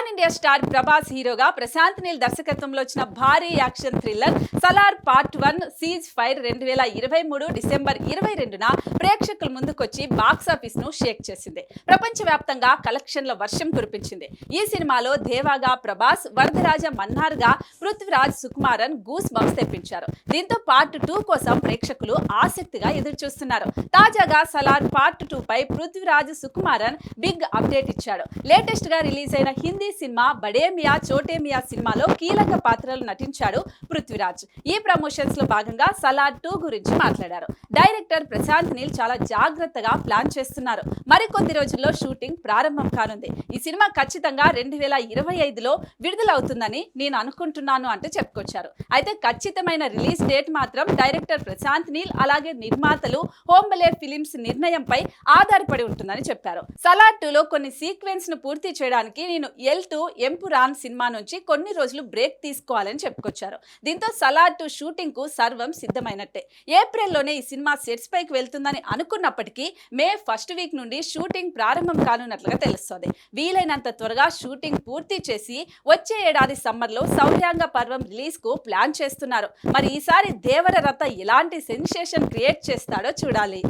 Pan India star Prabhas హీరోగా ప్రశాంత్ నీల్ దర్శకత్వంలో వచ్చిన భారీ action thriller Salaar part 1 cease fire 2023 December 22న ప్రేక్షకుల ముందుకొచ్చి బాక్సాఫీస్ ను షేక్ చేసింది. ప్రపంచవ్యాప్తంగా కలెక్షన్ల వర్షం కురిపించింది. ఈ సినిమాలో దేవాగా ప్రభాస్, వరదరాజ మన్నార్గా పృథ్వీరాజ్ సుకుమారన్ గూస్ బంప్స్ తెప్పించారు. దీంతో పార్ట్ 2 కోసం ప్రేక్షకులు ఆసక్తిగా ఎదురుచూస్తున్నారు. తాజాగా సలార్ పార్ట్ 2 పై పృథ్వీరాజ్ సుకుమారన్ బిగ్ అప్డేట్ ఇచ్చాడు. లేటెస్ట్ గా రిలీజ్ అయిన హిందీ సినిమా బడే మియా చోటే మియా సినిమాలో కీలక పాత్రలు నటించాడు పృథ్వీరాజ్. ఈ ప్రమోషన్స్ లో భాగంగా సలార్ 2 గురించి మాట్లాడారు. డైరెక్టర్ ప్రశాంత్ నీల్ చాలా జాగ్రత్తగా ప్లాన్ చేస్తున్నారు. మరికొద్ది రోజుల్లో షూటింగ్ ప్రారంభం కానుంది. ఈ సినిమా ఖచ్చితంగా 2025లో విడుదలవుతుందని నేను అనుకుంటున్నాను అంటూ చెప్పుకొచ్చారు. అయితే ఖచ్చితమైన రిలీజ్ డేట్ మాత్రం డైరెక్టర్ ప్రశాంత్ నీల్ అలాగే నిర్మాతలు హోంబలే ఫిలిమ్స్ నిర్ణయంపై ఆధారపడి ఉంటుందని చెప్పారు. సలార్ 2లో కొన్ని సీక్వెన్స్ ను పూర్తి చేయడానికి నేను L2 ఎంపురాన్ సినిమా నుంచి కొన్ని రోజులు బ్రేక్ తీసుకోవాలని చెప్పుకొచ్చారు. దీంతో సలార్ 2 షూటింగ్ కు సర్వం సిద్ధమైనట్టే. ఏప్రిల్లోనే ఈ సినిమా సెట్స్ పైకి వెళ్తుందని అనుకున్నప్పటికీ మే ఫస్ట్ వీక్ నుండి షూటింగ్ ప్రారంభం కానున్నట్లుగా తెలుస్తోంది. వీలైనంత త్వరగా షూటింగ్ పూర్తి చేసి వచ్చే ఏడాది సమ్మర్లో శౌర్యాంగ పర్వం రిలీజ్ కు ప్లాన్ చేస్తున్నారు. మరి ఈసారి దేవర రథ ఎలాంటి సెన్సేషన్ క్రియేట్ చేస్తాడో చూడాలి.